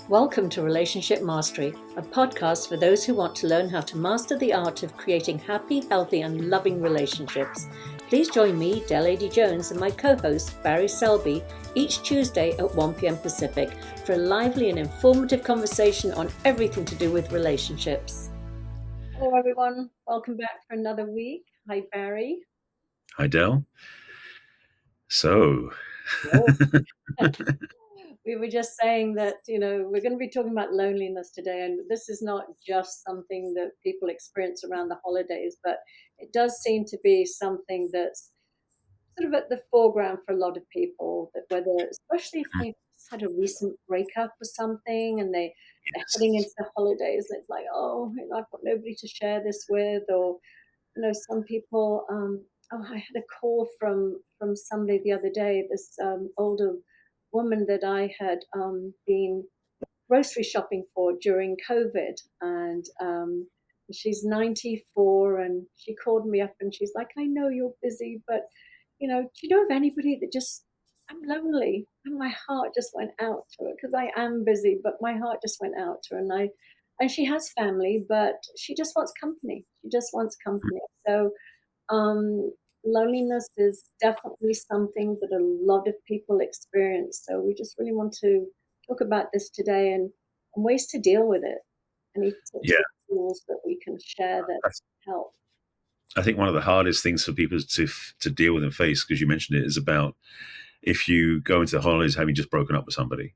Welcome to Relationship Mastery, a podcast for those who want to learn how to master the art of creating happy, healthy, and loving relationships. Please join me, Adey-Jones, and my co-host, Barry Selby, each Tuesday at 1 p.m. Pacific for a lively and informative conversation on everything to do with relationships. Hello, everyone. Welcome back for another week. Hi, Barry. Hi, Del. So... We were just saying that, we're going to be talking about loneliness today. And this is not just something that people experience around the holidays, but it does seem to be something that's sort of at the foreground for a lot of people, that whether, especially if they've had a recent breakup or something and they're heading into the holidays, it's like, oh, I've got nobody to share this with. Or, some people, I had a call from somebody the other day, this older woman that I had been grocery shopping for during COVID, and she's 94, and she called me up and she's like, I know you're busy, but do you know of anybody that just, I'm lonely, and my heart just went out to her, because I am busy, but my heart just went out to her, and she has family, but she just wants company. She just wants company. So loneliness is definitely something that a lot of people experience. So we just really want to talk about this today, and ways to deal with it. Any tips or tools that we can share that help? I think one of the hardest things for people to deal with and face, because you mentioned it, is about if you go into the holidays having just broken up with somebody.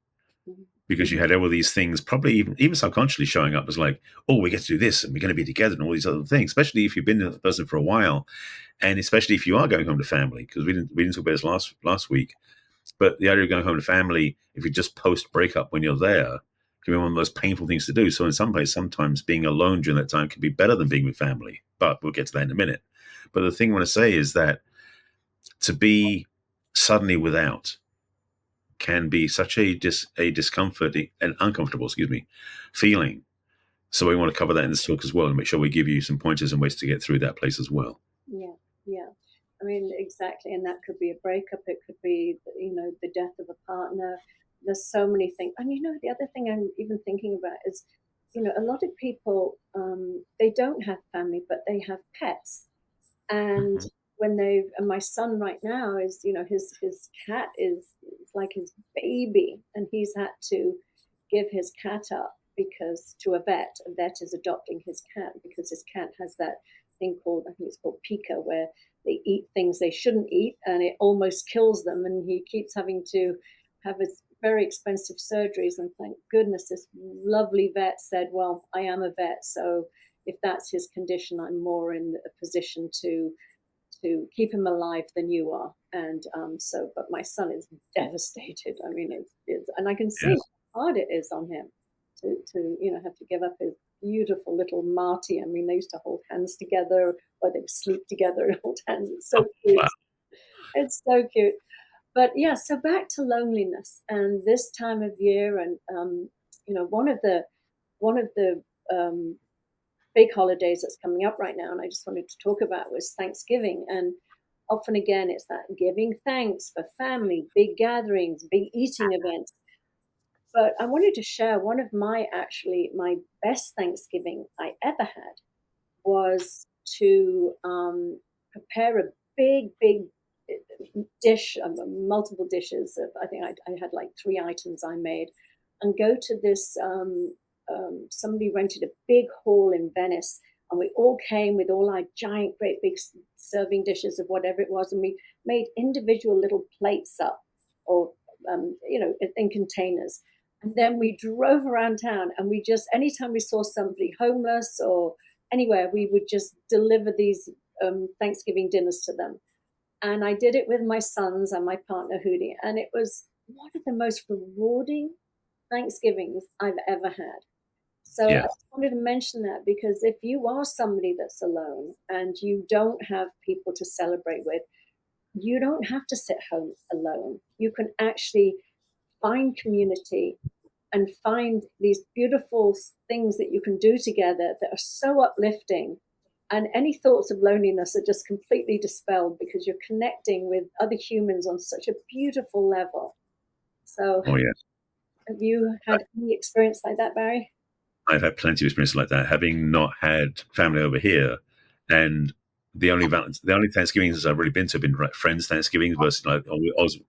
Mm-hmm. Because you had all these things, probably even subconsciously showing up as like, oh, we get to do this and we're going to be together and all these other things, especially if you've been with the person for a while. And especially if you are going home to family, because we didn't talk about this last week, but the idea of going home to family, if you just post breakup when you're there, can be one of the most painful things to do. So in some ways, sometimes being alone during that time can be better than being with family, but we'll get to that in a minute. But the thing I want to say is that to be suddenly without can be such a discomfort and uncomfortable, feeling. So we want to cover that in this talk as well and make sure we give you some pointers and ways to get through that place as well. Yeah. I mean, exactly. And that could be a breakup. It could be, the death of a partner. There's so many things. And, the other thing I'm even thinking about is, a lot of people, they don't have family, but they have pets. And and my son right now is, his cat is like his baby, and he's had to give his cat up because to a vet is adopting his cat because his cat has that thing called, I think it's called pica, where they eat things they shouldn't eat and it almost kills them, and he keeps having to have his very expensive surgeries. And thank goodness this lovely vet said, well, I am a vet, so if that's his condition, I'm more in a position to keep him alive than you are. And but my son is devastated. I mean, it's and I can see how hard it is on him to have to give up his beautiful little Marty. I mean, they used to hold hands together, or they would sleep together and hold hands. It's so cute. Wow. It's so cute. But yeah, so back to loneliness and this time of year, and one of the big holidays that's coming up right now, and I just wanted to talk about, was Thanksgiving. And often again, it's that giving thanks for family, big gatherings, big eating events. But I wanted to share one of my best Thanksgiving I ever had was to prepare a big dish, multiple dishes of, I think I had like 3 items I made, and go to this, somebody rented a big hall in Venice, and we all came with all our giant, great big serving dishes of whatever it was, and we made individual little plates up, or, in containers. And then we drove around town, and we just, anytime we saw somebody homeless or anywhere, we would just deliver these Thanksgiving dinners to them. And I did it with my sons and my partner, Hootie. And it was one of the most rewarding Thanksgivings I've ever had. So I just wanted to mention that, because if you are somebody that's alone and you don't have people to celebrate with, you don't have to sit home alone. You can actually find community and find these beautiful things that you can do together that are so uplifting. And any thoughts of loneliness are just completely dispelled because you're connecting with other humans on such a beautiful level. So Have you had any experience like that, Barry? I've had plenty of experience like that, having not had family over here, and the only Thanksgivings I've really been to have been like friends' Thanksgivings versus like,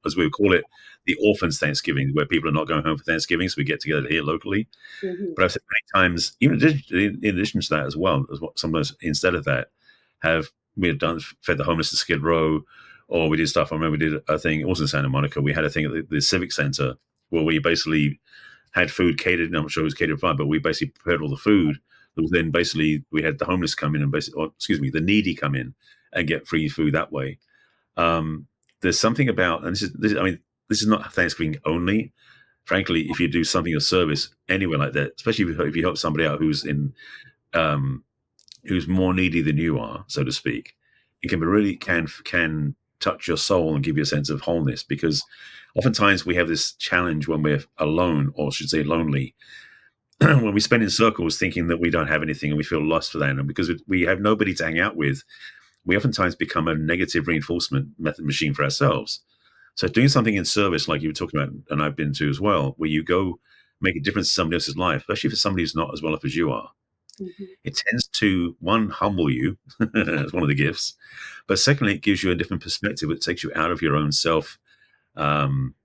as we would call it, the orphans' Thanksgiving, where people are not going home for Thanksgiving, so we get together here locally. Hmm. But I've said many times, even in addition to that as well, as what sometimes instead of that, have we have done fed the homeless at Skid Row, or we did stuff. I remember we did a thing also in Santa Monica. We had a thing at the Civic Center where we basically had food catered. And I'm not sure it was catered fine, but we basically prepared all the food. Then basically we had the homeless come in and basically, or excuse me, the needy come in and get free food that way. Um, there's something about, and I mean, this is not Thanksgiving only. Frankly, if you do something of service anywhere like that, especially if you help somebody out um, who's more needy than you are, so to speak, it can be really can touch your soul and give you a sense of wholeness. Because oftentimes we have this challenge when we're alone, or I should say lonely, when we spend in circles thinking that we don't have anything and we feel lost for that, and because we have nobody to hang out with, we oftentimes become a negative reinforcement method machine for ourselves. So doing something in service, like you were talking about, and I've been to as well, where you go make a difference in somebody else's life, especially for somebody who's not as well off as you are, Hmm. it tends to, one, humble you as one of the gifts, but secondly, it gives you a different perspective. It takes you out of your own self um,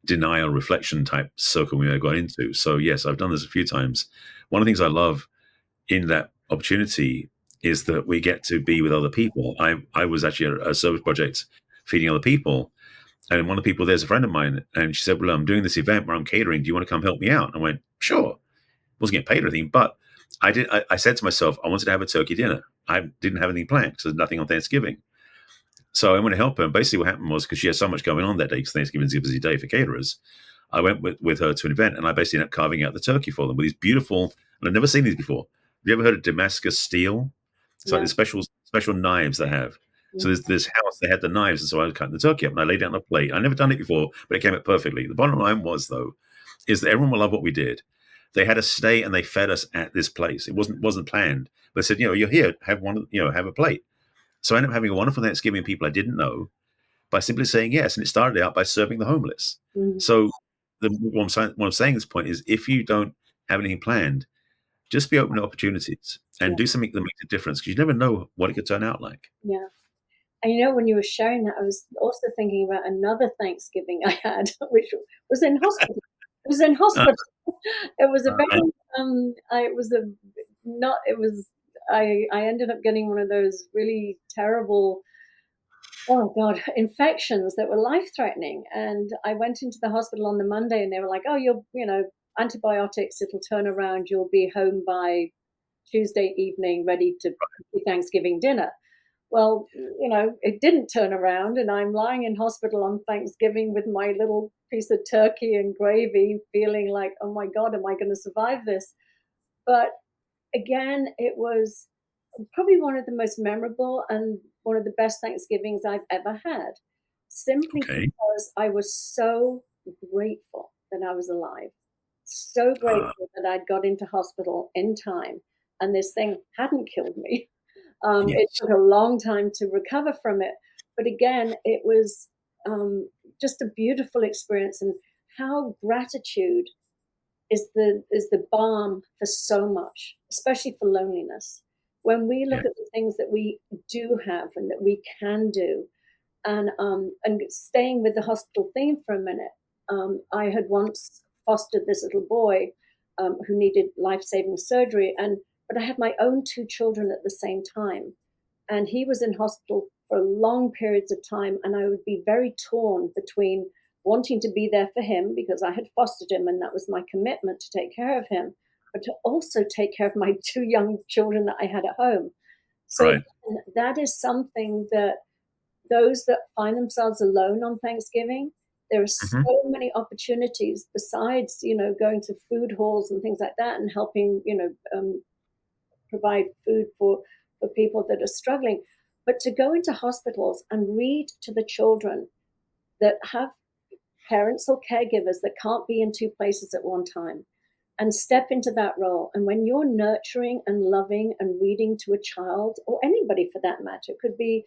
denial reflection type circle we may have got into. So yes, I've done this a few times. One of the things I love in that opportunity is that we get to be with other people. I was actually at a service project feeding other people, and one of the people there's a friend of mine, and she said, "Well, I'm doing this event where I'm catering. Do you want to come help me out?" I went, "Sure." Wasn't getting paid or anything, but I said to myself, I wanted to have a turkey dinner. I didn't have anything planned because there's nothing on Thanksgiving. So I went to help her. And basically, what happened was because she had so much going on that day, because Thanksgiving is a busy day for caterers, I went with her to an event, and I basically ended up carving out the turkey for them with these beautiful, and I've never seen these before. Have you ever heard of Damascus steel? It's like Yeah. these special knives they have. So Hmm. there's this house, they had the knives, and so I was cutting the turkey up, and I laid it on a plate. I'd never done it before, but it came out perfectly. The bottom line was, though, is that everyone will love what we did. They had us stay and they fed us at this place. It wasn't planned. They said, you're here, have one, have a plate. So I ended up having a wonderful Thanksgiving with people I didn't know by simply saying yes. And it started out by serving the homeless. Hmm. So what I'm saying at this point is if you don't have anything planned, just be open to opportunities and Yeah. do something that makes a difference because you never know what it could turn out like. Yeah. And when you were sharing that, I was also thinking about another Thanksgiving I had, which was in hospital. It was in Uh, hospital. It was a uh, very I it was a not it was I ended up getting one of those really terrible, oh God, infections that were life threatening. And I went into the hospital on the Monday and they were like, "Oh, antibiotics, it'll turn around, you'll be home by Tuesday evening ready to cook Thanksgiving dinner." Well, it didn't turn around, and I'm lying in hospital on Thanksgiving with my little piece of turkey and gravy, feeling like, oh my God, am I going to survive this? But again, it was probably one of the most memorable and one of the best Thanksgivings I've ever had, simply okay. because I was so grateful that I was alive, so Uh, grateful that I'd got into hospital in time and this thing hadn't killed me. It yes. took a long time to recover from it, but again, it was just a beautiful experience, and how gratitude is the balm for so much, especially for loneliness. When we Yeah. look at the things that we do have and that we can do, and staying with the hospital theme for a minute, I had once fostered this little boy who needed life-saving surgery, and but I had my own two children at the same time, and he was in hospital for long periods of time, and I would be very torn between wanting to be there for him because I had fostered him and that was my commitment to take care of him, but to also take care of my two young children that I had at home. So Right. again, that is something that those that find themselves alone on Thanksgiving, there are Hmm. so many opportunities besides, going to food halls and things like that and helping, provide food for people that are struggling. But to go into hospitals and read to the children that have parents or caregivers that can't be in two places at one time and step into that role. And when you're nurturing and loving and reading to a child or anybody for that matter, it could be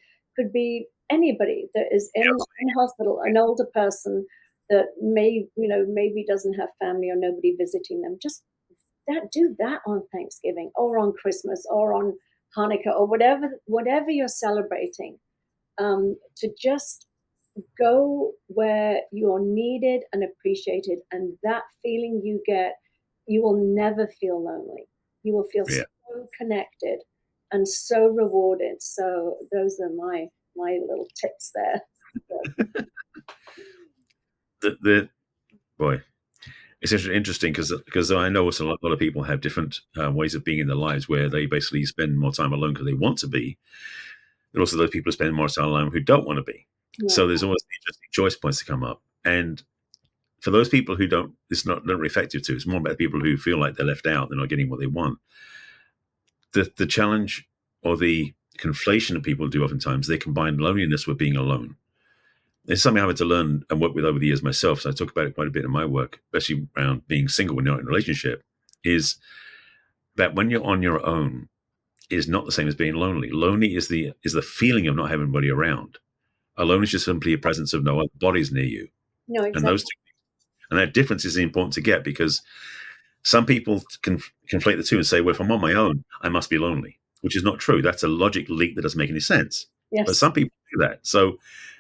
anybody that is in hospital, an older person, that maybe doesn't have family or nobody visiting them. Just do that on Thanksgiving or on Christmas or on Hanukkah or whatever you're celebrating. To just go where you're needed and appreciated, and that feeling you get, you will never feel lonely. You will feel Yeah. so connected and so rewarded. So those are my little tips there. The boy, it's interesting because I know also a lot of people have different ways of being in their lives where they basically spend more time alone because they want to be. There are also those people who spend more time alone who don't want to be. Yeah. So there's always interesting choice points to come up. And for those people who don't, it's not really effective to. It's more about people who feel like they're left out, they're not getting what they want. The challenge or the conflation that people do oftentimes, they combine loneliness with being alone. It's something I've had to learn and work with over the years myself. So I talk about it quite a bit in my work, especially around being single when you're not in a relationship, is that when you're on your own is not the same as being lonely. Lonely is the feeling of not having anybody around. Alone is just simply a presence of no other bodies near you. No, And exactly. those two, and that difference is important to get because some people can conflate the two and say, well, if I'm on my own, I must be lonely, which is not true. That's a logic leap that doesn't make any sense. But Yes. some people do that. So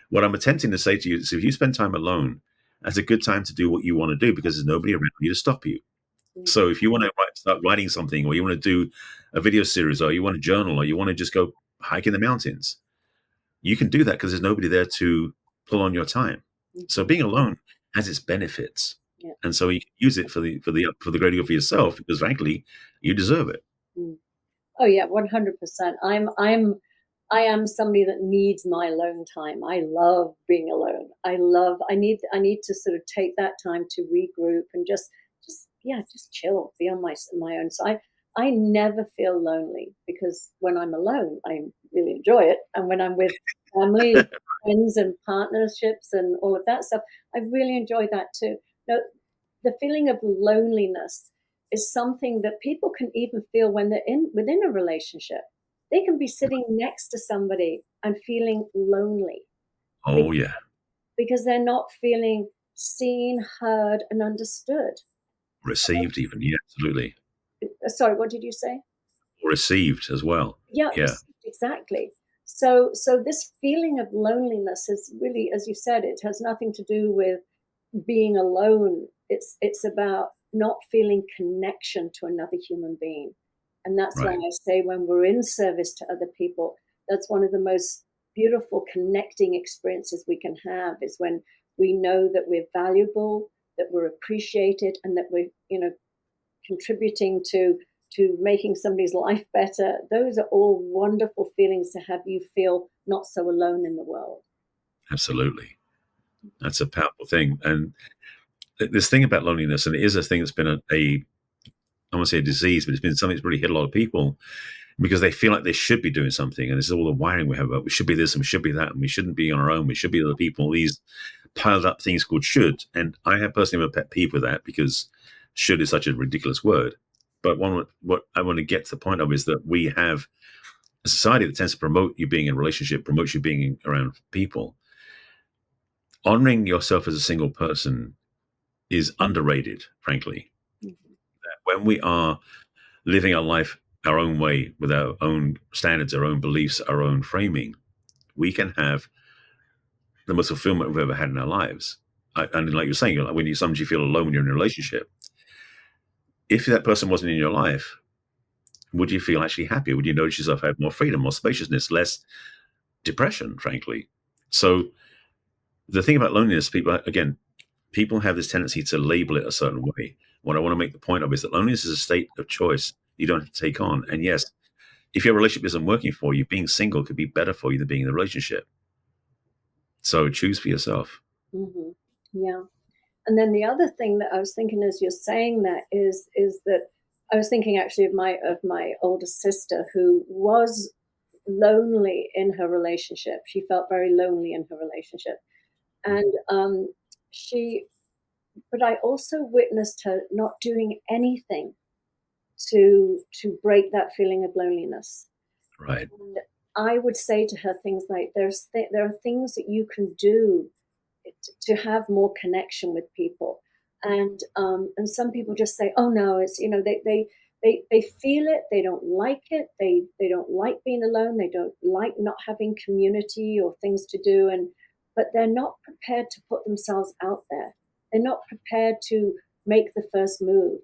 what I'm attempting to say to you is if you spend time alone, that's a good time to do what you want to do because there's nobody around you to stop you. So if you want to start writing something or you want to do a video series or you want to journal or you want to just go hike in the mountains, you can do that because there's nobody there to pull on your time. So Mhm. being alone has its benefits. Yeah. And so you can use it for the greater good for yourself because frankly, you deserve it. Mm. Oh yeah, 100%. I am somebody that needs my alone time. I love being alone. I need to sort of take that time to regroup and just chill, be on my own. So I never feel lonely because when I'm alone, I really enjoy it. And when I'm with family, friends and partnerships and all of that stuff, I really enjoy that too. Now, the feeling of loneliness is something that people can even feel when they're in within a relationship. They can be sitting next to somebody and feeling lonely Oh yeah. because they're not feeling seen, heard, and understood. Received even. Yeah, absolutely. Sorry, what did you say? Received as well. Yeah, Yeah. exactly. So this feeling of loneliness is really, as you said, it has nothing to do with being alone. It's about not feeling connection to another human being. And that's why Right. I say when we're in service to other people, that's one of the most beautiful connecting experiences we can have is when we know that we're valuable, that we're appreciated, and that we're, contributing to making somebody's life better. Those are all wonderful feelings to have you feel not so alone in the world. Absolutely. That's a powerful thing. And this thing about loneliness, and it is a thing that's been I want to say a disease, but it's been something that's really hit a lot of people because they feel like they should be doing something. And this is all the wiring we have about we should be this and we should be that, and we shouldn't be on our own. We should be other people. These piled up things called should. And I have personally a pet peeve with that because should is such a ridiculous word. But what I want to get to the point of is that we have a society that tends to promote you being in a relationship, promotes you being around people. Honoring yourself as a single person is underrated, frankly. Mhm. When we are living our life our own way with our own standards, our own beliefs, our own framing, we can have the most fulfillment we've ever had in our lives. And like you're saying, like when you sometimes you feel alone when you're in a relationship. If that person wasn't in your life, would you feel actually happier? Would you notice yourself have more freedom, more spaciousness, less depression, frankly? So the thing about loneliness, people have this tendency to label it a certain way. What I want to make the point of is that loneliness is a state of choice you don't have to take on. And yes, if your relationship isn't working for you, being single could be better for you than being in a relationship. So choose for yourself. Hmm. Yeah. And then the other thing that I was thinking as you're saying that is that I was thinking actually of my older sister who was lonely in her relationship. She felt very lonely in her relationship, and she. But I also witnessed her not doing anything to break that feeling of loneliness. Right. And I would say to her things like, there are things that you can do to have more connection with people. And some people just say, oh no, it's, they feel it, they don't like it, they don't like being alone, they don't like not having community or things to do, and but they're not prepared to put themselves out there. They're not prepared to make the first move.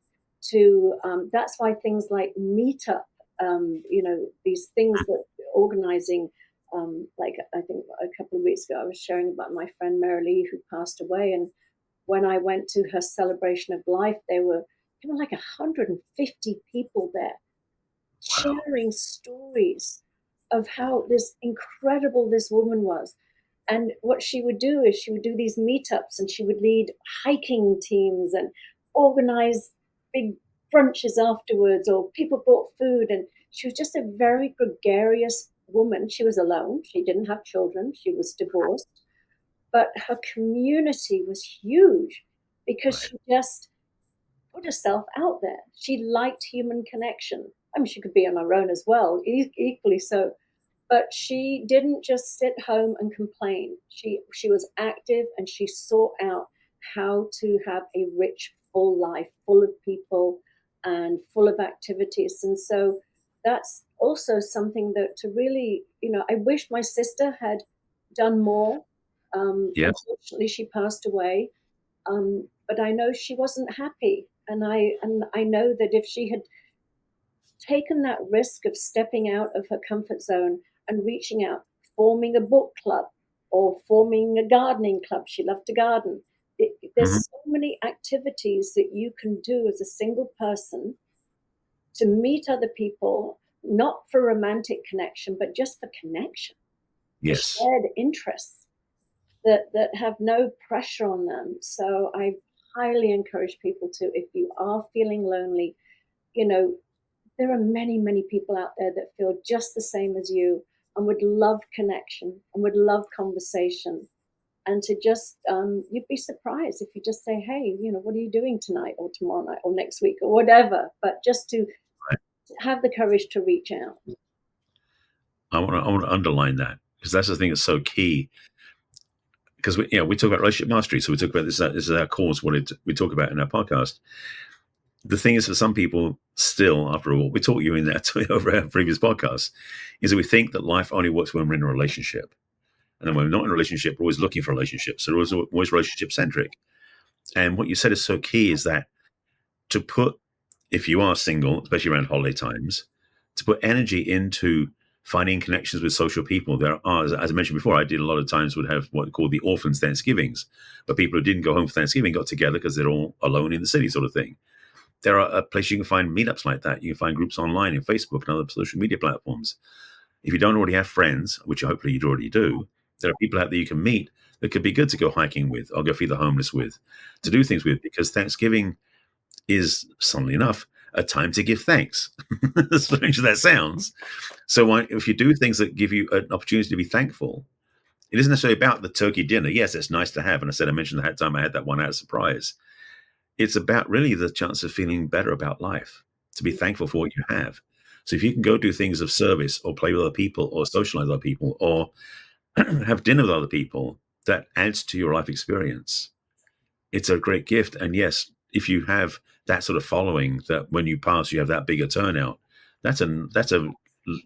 To That's why things like Meetup, these things that organizing, like I think a couple of weeks ago, I was sharing about my friend Marilee who passed away, and when I went to her celebration of life, there were like 150 people there Wow. sharing stories of how this incredible this woman was. And what she would do is she would do these meetups and she would lead hiking teams and organize big brunches afterwards, or people brought food. And she was just a very gregarious woman. She was alone, she didn't have children, she was divorced, but her community was huge because Right. she just put herself out there. She liked human connection. I mean, she could be on her own as well, equally so, but she didn't just sit home and complain. She was active and she sought out how to have a rich, full life, full of people and full of activities. And so that's also something that to really, I wish my sister had done more. Yes. Unfortunately, she passed away, but I know she wasn't happy, and I know that if she had taken that risk of stepping out of her comfort zone and reaching out, forming a book club or forming a gardening club. She loved to garden. Hmm. There's so many activities that you can do as a single person to meet other people, not for romantic connection, but just for connection, for Yes. shared interests that have no pressure on them. So I highly encourage people to, if you are feeling lonely, you know, there are many, many people out there that feel just the same as you and would love connection and would love conversation. And to just, you'd be surprised if you just say, hey, what are you doing tonight or tomorrow night or next week or whatever? But just to have the courage to reach out. I want to underline that because that's the thing that's so key. Because we talk about relationship mastery, so we talk about this. This is our course. We talk about in our podcast. The thing is, for some people, still after all, we taught you in that over our previous podcast, is that we think that life only works when we're in a relationship, and then when we're not in a relationship, we're always looking for relationships. So we're always relationship centric. And what you said is so key is that to put, if you are single, especially around holiday times, to put energy into finding connections with social people. There are, as I mentioned before, I did a lot of times would have what called the orphans Thanksgivings, but people who didn't go home for Thanksgiving got together because they're all alone in the city, sort of thing. There are a place you can find meetups like that. You can find groups online in Facebook and other social media platforms. If you don't already have friends, which hopefully you'd already do, there are people out there you can meet that could be good to go hiking with or go feed the homeless with, to do things with, because Thanksgiving is, funnily enough, a time to give thanks. As strange as that sounds. So if you do things that give you an opportunity to be thankful, it isn't necessarily about the turkey dinner. Yes, it's nice to have. And I mentioned that time I had that one out of surprise. It's about really the chance of feeling better about life, to be thankful for what you have. So if you can go do things of service or play with other people or socialize with other people or have dinner with other people, that adds to your life experience. It's a great gift. And yes, if you have that sort of following, that when you pass, you have that bigger turnout. That's a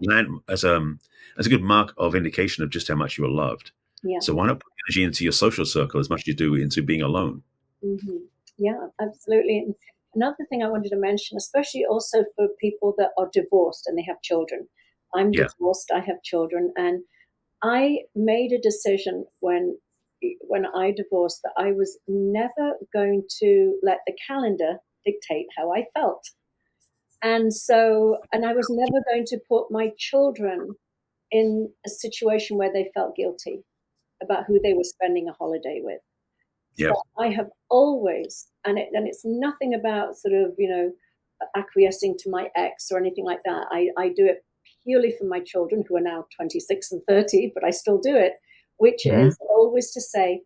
land as a good mark of indication of just how much you are loved. Yeah. So why not put energy into your social circle as much as you do into being alone? Hmm. Yeah, absolutely. And another thing I wanted to mention, especially also for people that are divorced and they have children. I'm Yeah. divorced, I have children, and I made a decision when I divorced that I was never going to let the calendar dictate how I felt. And I was never going to put my children in a situation where they felt guilty about who they were spending a holiday with. So Yep. I have always, and it's nothing about sort of, acquiescing to my ex or anything like that. I do it purely for my children who are now 26 and 30, but I still do it, which Mhm. is always to say,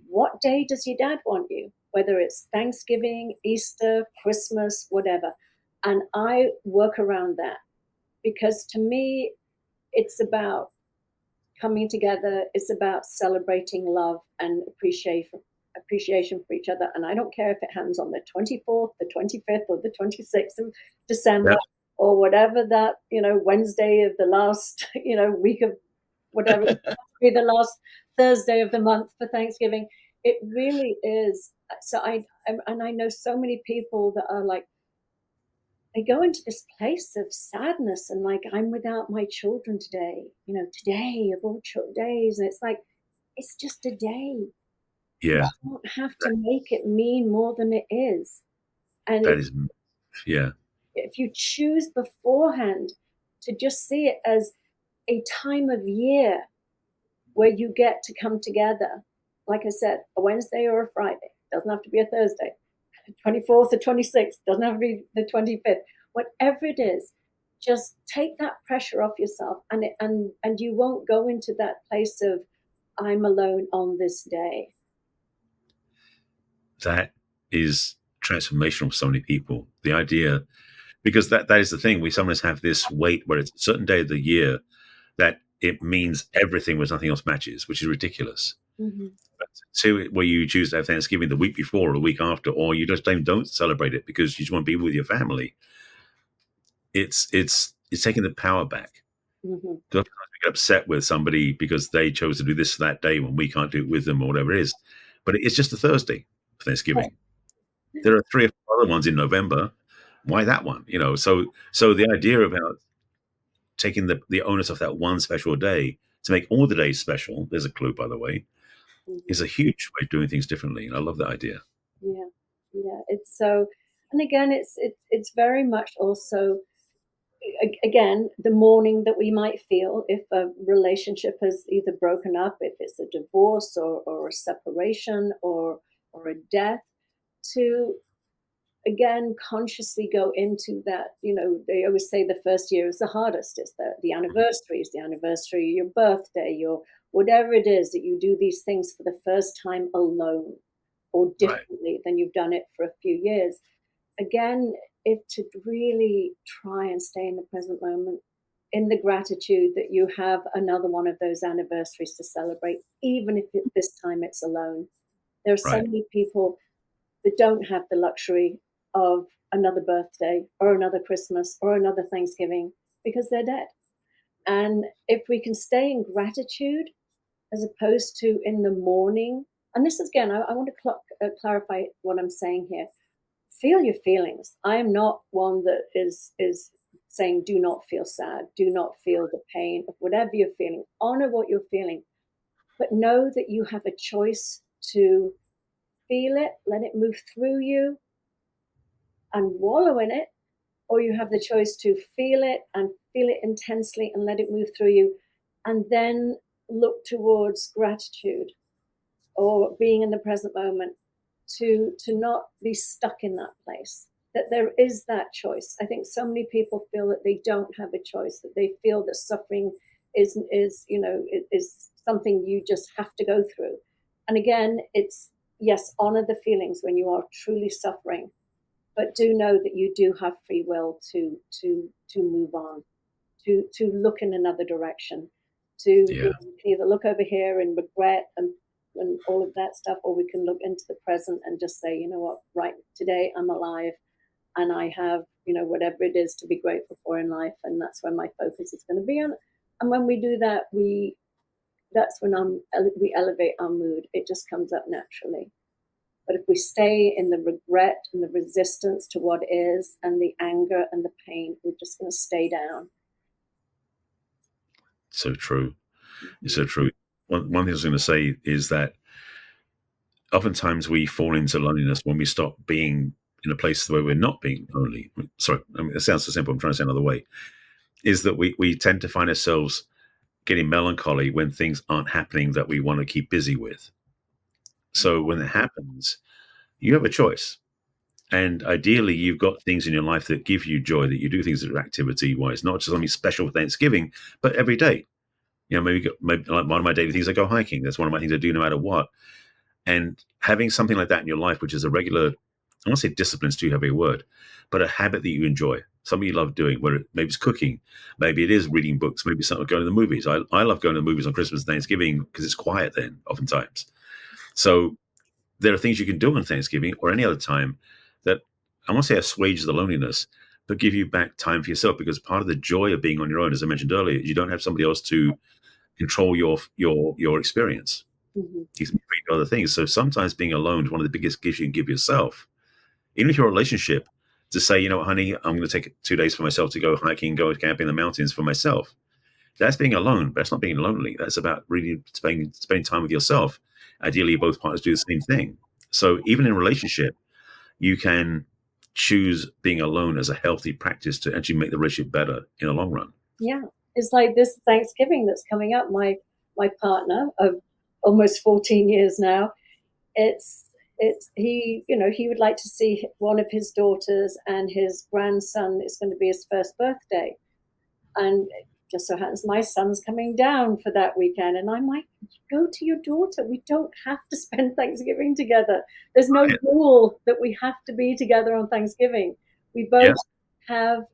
what day does your dad want you? Whether it's Thanksgiving, Easter, Christmas, whatever. And I work around that because to me, it's about coming together. It's about celebrating love and appreciation for each other. And I don't care if it happens on the 24th, the 25th, or the 26th of December, Yeah. or whatever that, Wednesday of the last, week of whatever, be the last Thursday of the month for Thanksgiving. It really is. So and I know so many people that are like, they go into this place of sadness and like, I'm without my children today, today of all days. And it's like, it's just a day. You Yeah. don't have That, to make it mean more than it is. And that is, yeah. if you choose beforehand to just see it as a time of year where you get to come together, like I said, a Wednesday or a Friday, doesn't have to be a Thursday, 24th or 26th, doesn't have to be the 25th, whatever it is, just take that pressure off yourself, and you won't go into that place of, I'm alone on this day. That is transformational for so many people. The idea, because that is the thing. We sometimes have this weight where it's a certain day of the year that it means everything where nothing else matches, which is ridiculous. Mm-hmm. Two, where you choose to have Thanksgiving the week before or the week after, or you just don't celebrate it because you just want to be with your family. It's taking the power back. Mm-hmm. Sometimes we get upset with somebody because they chose to do this that day when we can't do it with them or whatever it is. But it's just a Thursday for Thanksgiving. There are 3 or 4 other ones in November. Why that one? So the idea about taking the onus of that one special day to make all the days special, there's a clue, by the way, Mm-hmm. is a huge way of doing things differently. And I love that idea. Yeah, yeah. It's so, and again, it's very much also, again, the mourning that we might feel if a relationship has either broken up, if it's a divorce or a separation or a death, to again consciously go into that. They always say the first year is the hardest. It's the anniversary, is the anniversary of your birthday, your whatever it is, that you do these things for the first time alone or Right, differently than you've done it for a few years. Again, if to really try and stay in the present moment, in the gratitude that you have another one of those anniversaries to celebrate, even if this time it's alone. There are so right. many people that don't have the luxury of another birthday or another Christmas or another Thanksgiving because they're dead. And if we can stay in gratitude as opposed to in the morning, and this is again, I want to clarify what I'm saying here. Feel your feelings. I am not one that is saying do not feel sad, do not feel the pain of whatever you're feeling. Honor what you're feeling, but know that you have a choice to feel it, let it move through you, and wallow in it, or you have the choice to feel it and feel it intensely and let it move through you, and then look towards gratitude or being in the present moment, to not be stuck in that place, that there is that choice. I think so many people feel that they don't have a choice, that they feel that suffering is something you just have to go through. And again, it's, yes, honor the feelings when you are truly suffering, but do know that you do have free will to move on, to look in another direction, to Yeah. either look over here and regret and all of that stuff, or we can look into the present and just say, you know what, right, today I'm alive and I have, whatever it is to be grateful for in life, and that's where my focus is going to be on. And when we do that, that's when we elevate our mood. It just comes up naturally. But if we stay in the regret and the resistance to what is and the anger and the pain, we're just going to stay down. So true. It's Mm-hmm. so true. One thing I was going to say is that oftentimes we fall into loneliness when we stop being in a place where we're not being lonely. Sorry, I mean, it sounds so simple. I'm trying to say another way. Is that we tend to find ourselves getting melancholy when things aren't happening that we want to keep busy with. So when it happens, you have a choice. And ideally, you've got things in your life that give you joy, that you do things that are activity wise, not just something special for Thanksgiving, but every day. Maybe like one of my daily things, I go hiking. That's one of my things I do no matter what. And having something like that in your life, which is a regular, I won't say discipline's too heavy a word, but a habit that you enjoy. something you love doing, where maybe it's cooking, maybe it is reading books, maybe it's something going to the movies. I love going to the movies on Christmas and Thanksgiving because it's quiet then, oftentimes. So there are things you can do on Thanksgiving or any other time that I won't say assuage the loneliness, but give you back time for yourself. Because part of the joy of being on your own, as I mentioned earlier, is you don't have somebody else to control your experience. Mhm. You can do other things. So sometimes being alone is one of the biggest gifts you can give yourself. Even if you're in a relationship, to say, you know what, honey, I'm going to take 2 days for myself to go hiking, go camping in the mountains for myself. That's being alone. That's not being lonely. That's about really spending time with yourself. Ideally, both partners do the same thing. So even in a relationship, you can choose being alone as a healthy practice to actually make the relationship better in the long run. Yeah, it's like this Thanksgiving that's coming up. My partner of almost 14 years now. It's he, he would like to see one of his daughters, and his grandson is going to be his first birthday. And it just so happens my son's coming down for that weekend. And I'm like, go to your daughter. We don't have to spend Thanksgiving together. There's no Right. rule that we have to be together on Thanksgiving. We both Yes. have,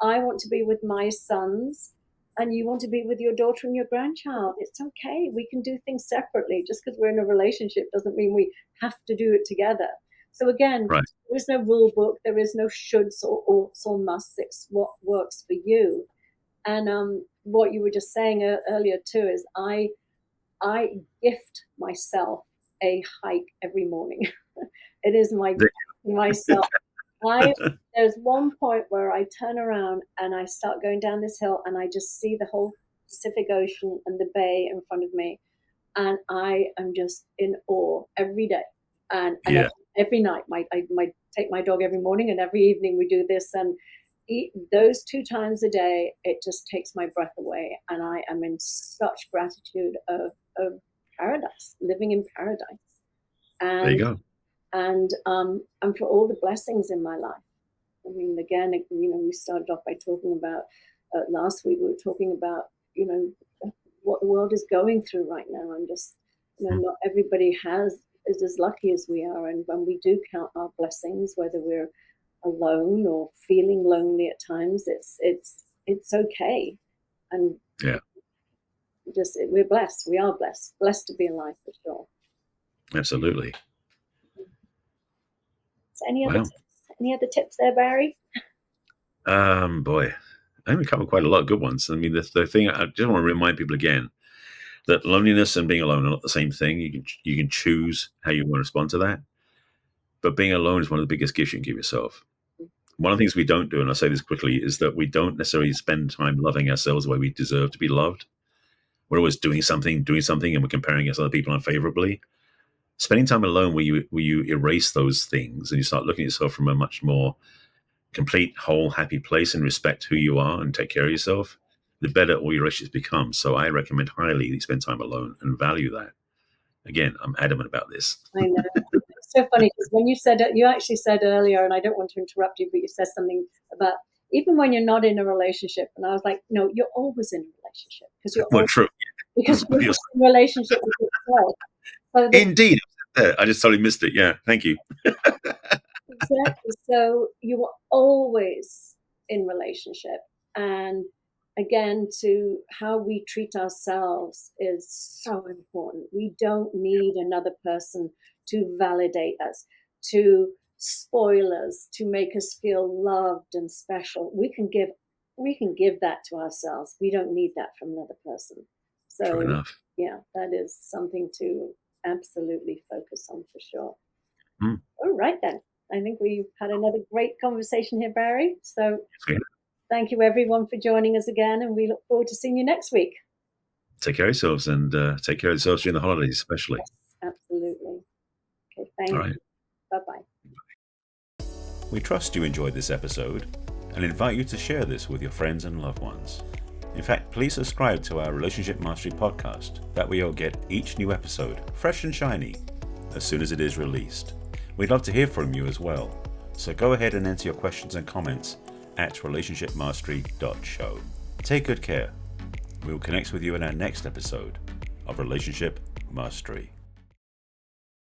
I want to be with my sons, and you want to be with your daughter and your grandchild. It's okay. We can do things separately. Just because we're in a relationship doesn't mean we have to do it together. So again, Right. there is no rule book. There is no shoulds or oughts or musts. It's what works for you. And what you were just saying earlier too is I gift myself a hike every morning. It is my myself. I There's one point where I turn around and I start going down this hill, and I just see the whole Pacific Ocean and the bay in front of me, and I am just in awe every day. And Yeah. every night, I might take my dog every morning, and every evening we do this. And those 2 times a day, it just takes my breath away, and I am in such gratitude of paradise, living in paradise, There you and go. and for all the blessings in my life. I mean, again, we started off by talking about last week. We were talking about what the world is going through right now, and just Mm. not everybody is as lucky as we are. And when we do count our blessings, whether we're alone or feeling lonely at times, it's okay. And Yeah. just we're blessed. We are blessed to be alive for sure. Absolutely. So any other Wow. tips? Any other tips there, Barry? Boy, I think we covered quite a lot of good ones. I mean, the thing I just want to remind people again that loneliness and being alone are not the same thing. You can choose how you want to respond to that, but being alone is one of the biggest gifts you can give yourself. One of the things we don't do, and I'll say this quickly, is that we don't necessarily spend time loving ourselves the way we deserve to be loved. We're always doing something, and we're comparing us to other people unfavorably. Spending time alone where you erase those things and you start looking at yourself from a much more complete, whole, happy place and respect who you are and take care of yourself, the better all your relationships become. So I recommend highly that you spend time alone and value that. Again, I'm adamant about this. I know. It's so funny because when you said it, you actually said earlier, and I don't want to interrupt you, but you said something about even when you're not in a relationship, and I was like, no, you're always in a relationship because Well, true. you're in a relationship with yourself. So that Indeed. I just totally missed it. Yeah. Thank you. exactly. So you are always in relationship, and again, to how we treat ourselves is so important. We don't need another person to validate us, to spoil us, to make us feel loved and special. We can give that to ourselves. We don't need that from another person. True So enough. yeah, that is something to absolutely focus on for sure. Hmm. All right then. I think we've had another great conversation here, Barry. So Okay. thank you everyone for joining us again, and we look forward to seeing you next week. Take care of yourselves and take care of yourselves during the holidays, especially. Yes, absolutely. Okay, All thank right. you. Bye bye. We trust you enjoyed this episode and invite you to share this with your friends and loved ones. In fact, please subscribe to our Relationship Mastery podcast. That way you'll get each new episode fresh and shiny as soon as it is released. We'd love to hear from you as well. So go ahead and enter your questions and comments at relationshipmastery.show. Take good care. We will connect with you in our next episode of Relationship Mastery.